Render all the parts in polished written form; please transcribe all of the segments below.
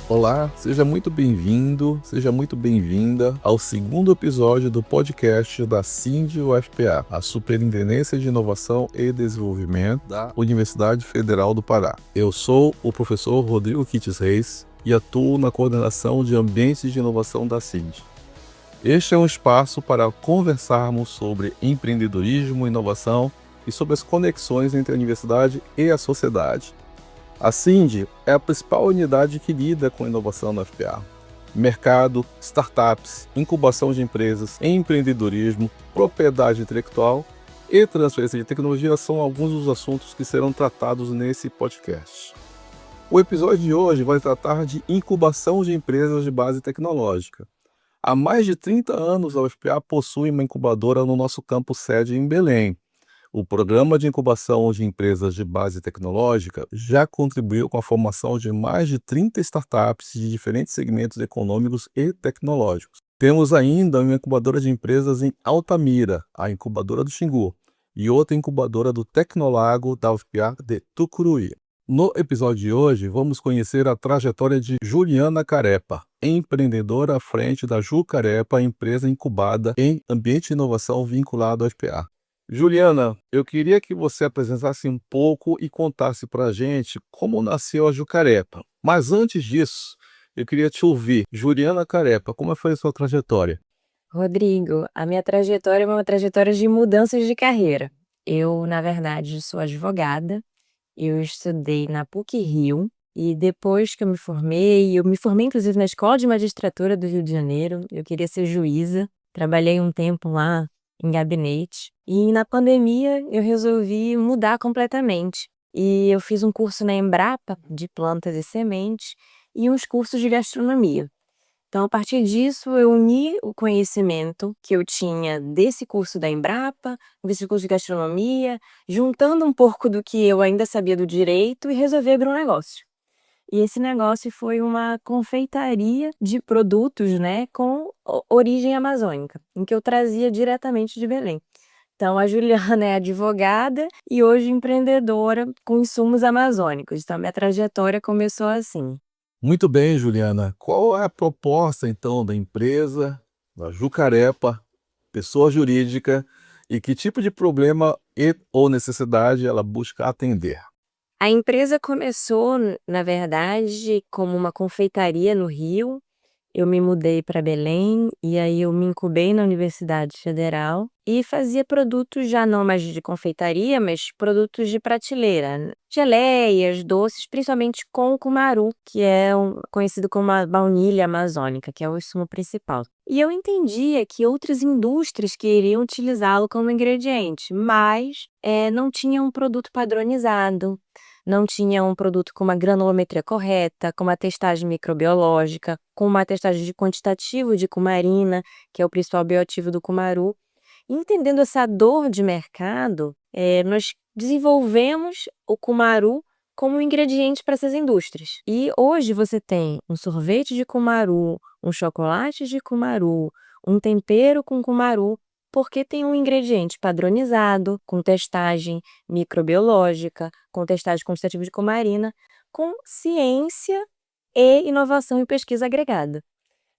Olá, seja muito bem-vindo, seja muito bem-vinda ao segundo episódio do podcast da SIND-UFPA, a Superintendência de Inovação e Desenvolvimento da Universidade Federal do Pará. Eu sou o professor Rodrigo Quites Reis e atuo na coordenação de ambientes de inovação da SIND. Este é um espaço para conversarmos sobre empreendedorismo, inovação e sobre as conexões entre a universidade e a sociedade. A SIND é a principal unidade que lida com inovação na UFPA. Mercado, startups, incubação de empresas, empreendedorismo, propriedade intelectual e transferência de tecnologia são alguns dos assuntos que serão tratados nesse podcast. O episódio de hoje vai tratar de incubação de empresas de base tecnológica. Há mais de 30 anos, a UFPA possui uma incubadora no nosso campus sede em Belém. O Programa de Incubação de Empresas de Base Tecnológica já contribuiu com a formação de mais de 30 startups de diferentes segmentos econômicos e tecnológicos. Temos ainda uma incubadora de empresas em Altamira, a incubadora do Xingu, e outra incubadora do Tecnolago da UFPA de Tucuruí. No episódio de hoje, vamos conhecer a trajetória de Juliana Carepa, empreendedora à frente da Jucarepa, empresa incubada em ambiente de inovação vinculado à UFPA. Juliana, eu queria que você apresentasse um pouco e contasse para a gente como nasceu a Jucarepa. Mas antes disso, eu queria te ouvir. Juliana Carepa, como foi a sua trajetória? Rodrigo, a minha trajetória é uma trajetória de mudanças de carreira. Eu, na verdade, sou advogada, eu estudei na PUC-Rio e depois que eu me formei inclusive na Escola de Magistratura do Rio de Janeiro, eu queria ser juíza, trabalhei um tempo lá em gabinete e na pandemia eu resolvi mudar completamente. E eu fiz um curso na Embrapa de plantas e sementes e uns cursos de gastronomia. Então, a partir disso, eu uni o conhecimento que eu tinha desse curso da Embrapa, desse curso de gastronomia, juntando um pouco do que eu ainda sabia do direito e resolvi abrir um negócio. E esse negócio foi uma confeitaria de produtos, né, com origem amazônica, em que eu trazia diretamente de Belém. Então, a Juliana é advogada e hoje empreendedora com insumos amazônicos. Então, minha trajetória começou assim. Muito bem, Juliana. Qual é a proposta, então, da empresa, da Jucarepa, pessoa jurídica, e que tipo de problema ou necessidade ela busca atender? A empresa começou, na verdade, como uma confeitaria no Rio. Eu me mudei para Belém e aí eu me incubei na Universidade Federal e fazia produtos já não mais de confeitaria, mas produtos de prateleira, geleias, doces, principalmente com cumaru, que é conhecido como a baunilha amazônica, que é o insumo principal. E eu entendia que outras indústrias queriam utilizá-lo como ingrediente, mas não tinha um produto padronizado. Não tinha um produto com uma granulometria correta, com uma testagem microbiológica, com uma testagem de quantitativo de cumarina, que é o principal bioativo do cumaru. Entendendo essa dor de mercado, nós desenvolvemos o cumaru como ingrediente para essas indústrias. E hoje você tem um sorvete de cumaru, um chocolate de cumaru, um tempero com cumaru, porque tem um ingrediente padronizado, com testagem microbiológica, com testagem quantitativa de cumarina, com ciência e inovação e pesquisa agregada.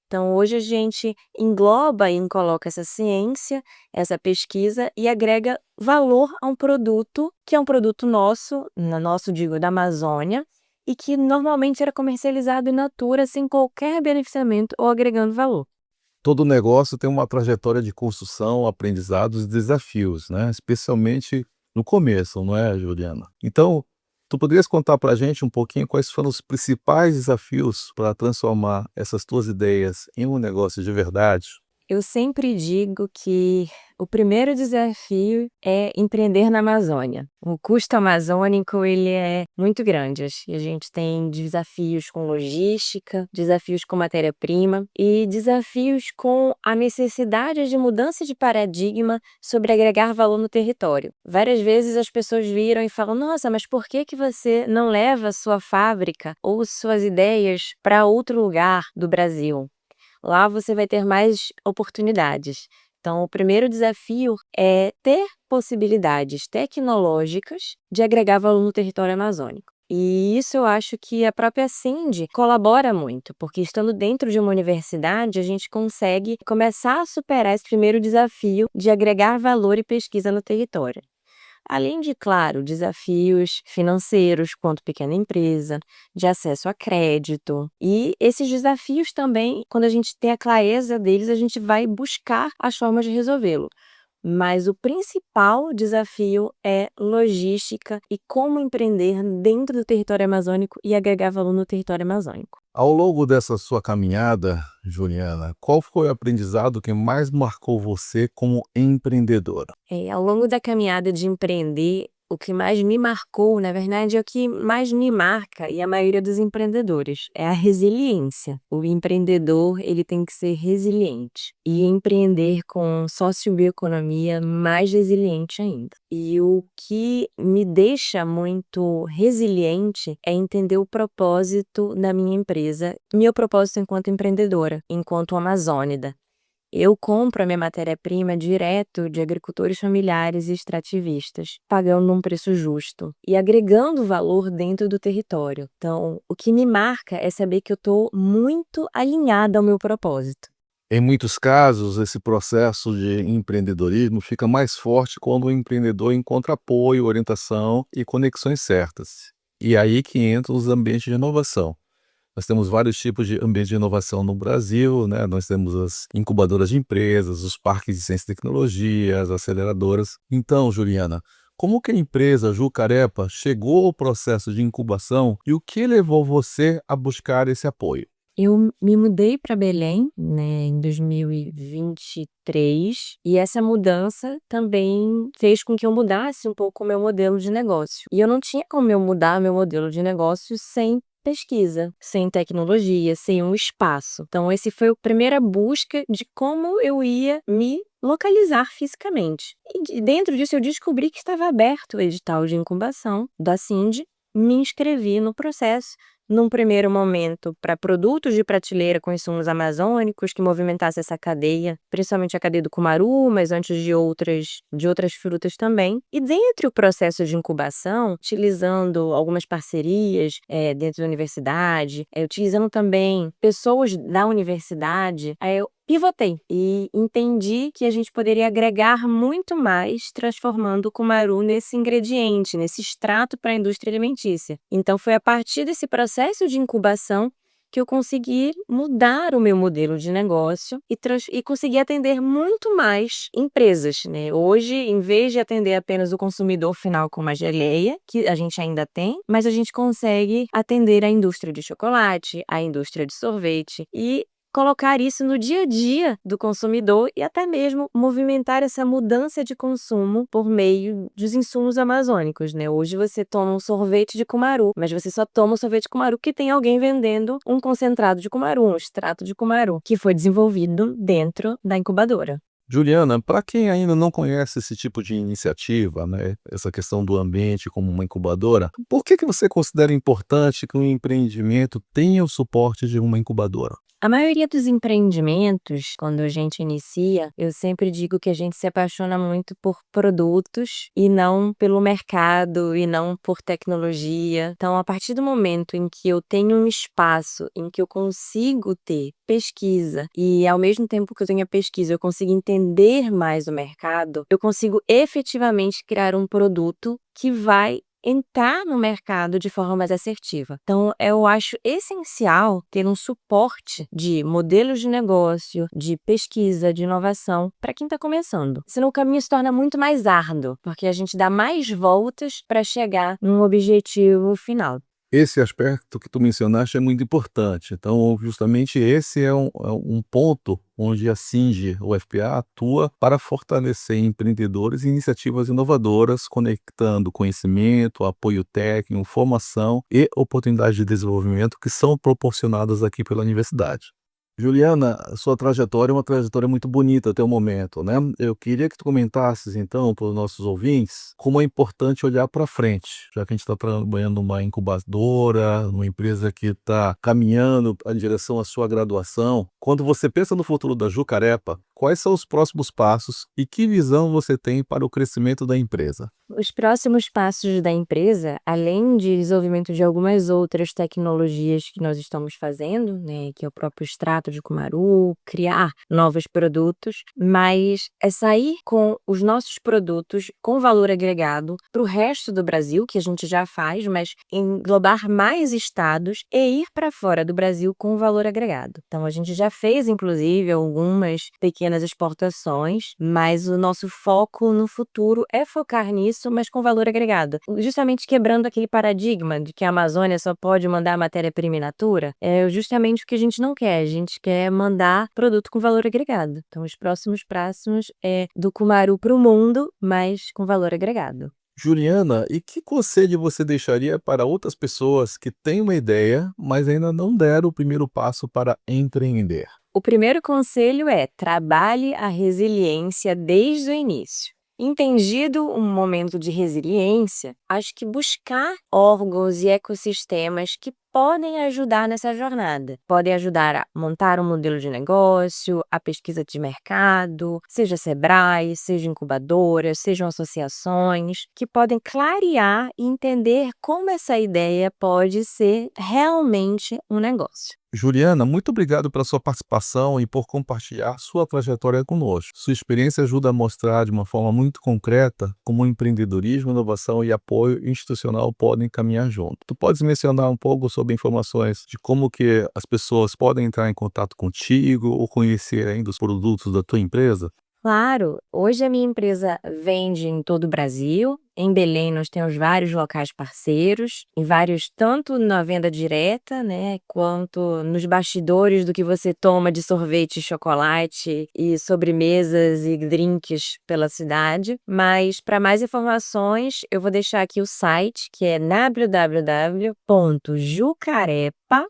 Então, hoje a gente engloba e coloca essa ciência, essa pesquisa e agrega valor a um produto que é um produto nosso, digo, da Amazônia, e que normalmente era comercializado in natura sem qualquer beneficiamento ou agregando valor. Todo negócio tem uma trajetória de construção, aprendizados e desafios, né? Especialmente no começo, não é, Juliana? Então, tu poderias contar para a gente um pouquinho quais foram os principais desafios para transformar essas tuas ideias em um negócio de verdade? Eu sempre digo que o primeiro desafio é empreender na Amazônia. O custo amazônico, ele é muito grande. A gente tem desafios com logística, desafios com matéria-prima e desafios com a necessidade de mudança de paradigma sobre agregar valor no território. Várias vezes as pessoas viram e falam: "Nossa, mas por que você não leva a sua fábrica ou suas ideias para outro lugar do Brasil? Lá você vai ter mais oportunidades". Então, o primeiro desafio é ter possibilidades tecnológicas de agregar valor no território amazônico. E isso eu acho que a própria Cindy colabora muito, porque estando dentro de uma universidade, a gente consegue começar a superar esse primeiro desafio de agregar valor e pesquisa no território. Além de, claro, desafios financeiros quanto pequena empresa, de acesso a crédito. E esses desafios também, quando a gente tem a clareza deles, a gente vai buscar as formas de resolvê-lo. Mas o principal desafio é logística e como empreender dentro do território amazônico e agregar valor no território amazônico. Ao longo dessa sua caminhada, Juliana, qual foi o aprendizado que mais marcou você como empreendedora? Ao longo da caminhada de empreender, o que mais me marcou, na verdade, é o que mais me marca e a maioria dos empreendedores, é a resiliência. O empreendedor, ele tem que ser resiliente e empreender com sociobioeconomia mais resiliente ainda. E o que me deixa muito resiliente é entender o propósito da minha empresa, meu propósito enquanto empreendedora, enquanto amazônida. Eu compro a minha matéria-prima direto de agricultores familiares e extrativistas, pagando um preço justo e agregando valor dentro do território. Então, o que me marca é saber que eu estou muito alinhada ao meu propósito. Em muitos casos, esse processo de empreendedorismo fica mais forte quando o empreendedor encontra apoio, orientação e conexões certas. E aí que entram os ambientes de inovação. Nós temos vários tipos de ambientes de inovação no Brasil, né? Nós temos as incubadoras de empresas, os parques de ciência e tecnologia, as aceleradoras. Então, Juliana, como que a empresa Jucarepa chegou ao processo de incubação e o que levou você a buscar esse apoio? Eu me mudei para Belém, né, em 2023, e essa mudança também fez com que eu mudasse um pouco o meu modelo de negócio. E eu não tinha como eu mudar meu modelo de negócio sem pesquisa, sem tecnologia, sem um espaço. Então, esse foi a primeira busca de como eu ia me localizar fisicamente. E dentro disso eu descobri que estava aberto o edital de incubação da Cindy, me inscrevi no processo. Num primeiro momento, para produtos de prateleira com insumos amazônicos que movimentasse essa cadeia, principalmente a cadeia do cumaru, mas antes de outras frutas também. E dentro do processo de incubação, utilizando algumas parcerias dentro da universidade, utilizando também pessoas da universidade, aí eu pivotei e entendi que a gente poderia agregar muito mais transformando o cumaru nesse ingrediente, nesse extrato para a indústria alimentícia. Então foi a partir desse processo de incubação que eu consegui mudar o meu modelo de negócio e conseguir atender muito mais empresas, né? Hoje, em vez de atender apenas o consumidor final com uma geleia, que a gente ainda tem, mas a gente consegue atender a indústria de chocolate, a indústria de sorvete e colocar isso no dia a dia do consumidor e até mesmo movimentar essa mudança de consumo por meio dos insumos amazônicos, né? Hoje você toma um sorvete de cumaru, mas você só toma o sorvete de cumaru que tem alguém vendendo um concentrado de cumaru, um extrato de cumaru, que foi desenvolvido dentro da incubadora. Juliana, para quem ainda não conhece esse tipo de iniciativa, né, essa questão do ambiente como uma incubadora, por que você considera importante que um empreendimento tenha o suporte de uma incubadora? A maioria dos empreendimentos, quando a gente inicia, eu sempre digo que a gente se apaixona muito por produtos e não pelo mercado e não por tecnologia. Então, a partir do momento em que eu tenho um espaço em que eu consigo ter pesquisa e, ao mesmo tempo que eu tenho a pesquisa, eu consigo entender mais o mercado, eu consigo efetivamente criar um produto que vai entrar no mercado de forma mais assertiva. Então, eu acho essencial ter um suporte de modelos de negócio, de pesquisa, de inovação para quem está começando. Senão o caminho se torna muito mais árduo, porque a gente dá mais voltas para chegar num objetivo final. Esse aspecto que tu mencionaste é muito importante. Então, justamente esse é um ponto onde a Singe UFPA atua para fortalecer empreendedores e iniciativas inovadoras, conectando conhecimento, apoio técnico, formação e oportunidades de desenvolvimento que são proporcionadas aqui pela universidade. Juliana, sua trajetória é uma trajetória muito bonita até o momento, né? Eu queria que tu comentasses, então, para os nossos ouvintes, como é importante olhar para frente, já que a gente está trabalhando numa incubadora, numa empresa que está caminhando em direção à sua graduação. Quando você pensa no futuro da Jucarepa, Quais são os próximos passos e que visão você tem para o crescimento da empresa? Os próximos passos da empresa, além de desenvolvimento de algumas outras tecnologias que nós estamos fazendo, né, que é o próprio extrato de cumaru, criar novos produtos, mas é sair com os nossos produtos com valor agregado para o resto do Brasil, que a gente já faz, mas englobar mais estados e ir para fora do Brasil com valor agregado. Então, a gente já fez, inclusive, algumas pequenas exportações, mas o nosso foco no futuro é focar nisso, mas com valor agregado. Justamente quebrando aquele paradigma de que a Amazônia só pode mandar matéria-prima in natura, é justamente o que a gente não quer. A gente quer mandar produto com valor agregado. Então, os próximos passos é do cumaru para o mundo, mas com valor agregado. Juliana, e que conselho você deixaria para outras pessoas que têm uma ideia, mas ainda não deram o primeiro passo para empreender? O primeiro conselho é: trabalhe a resiliência desde o início. Entendido um momento de resiliência, acho que buscar órgãos e ecossistemas que podem ajudar nessa jornada. Podem ajudar a montar um modelo de negócio, a pesquisa de mercado, seja Sebrae, seja incubadoras, sejam associações, que podem clarear e entender como essa ideia pode ser realmente um negócio. Juliana, muito obrigado pela sua participação e por compartilhar sua trajetória conosco. Sua experiência ajuda a mostrar de uma forma muito concreta como o empreendedorismo, inovação e apoio institucional podem caminhar junto. Tu podes mencionar um pouco sobre informações de como que as pessoas podem entrar em contato contigo ou conhecer ainda os produtos da tua empresa? Claro, hoje a minha empresa vende em todo o Brasil. Em Belém nós temos vários locais parceiros, em vários, tanto na venda direta, né, quanto nos bastidores do que você toma de sorvete, chocolate e sobremesas e drinks pela cidade. Mas para mais informações, eu vou deixar aqui o site, que é www.jucarepa.com.br.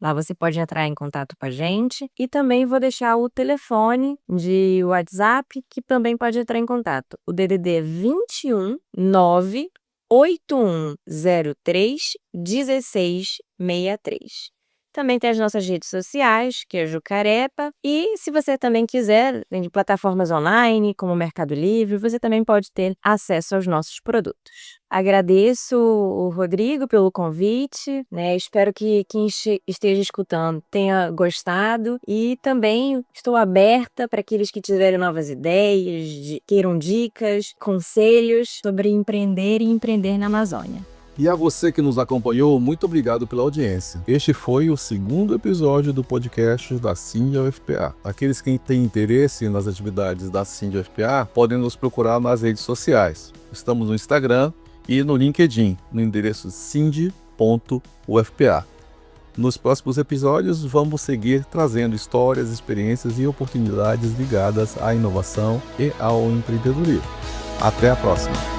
Lá você pode entrar em contato com a gente, e também vou deixar o telefone de WhatsApp, que também pode entrar em contato. O DDD é 21 98103 1663. Também tem as nossas redes sociais, que é Jucarepa. E se você também quiser, tem de plataformas online, como o Mercado Livre, você também pode ter acesso aos nossos produtos. Agradeço o Rodrigo pelo convite, né? Espero que quem esteja escutando tenha gostado, e também estou aberta para aqueles que tiverem novas ideias, queiram dicas, conselhos sobre empreender e empreender na Amazônia. E a você que nos acompanhou, muito obrigado pela audiência. Este foi o segundo episódio do podcast da Cindy UFPA. Aqueles que têm interesse nas atividades da Cindy UFPA podem nos procurar nas redes sociais. Estamos no Instagram e no LinkedIn, no endereço cindy.ufpa. Nos próximos episódios, vamos seguir trazendo histórias, experiências e oportunidades ligadas à inovação e ao empreendedorismo. Até a próxima!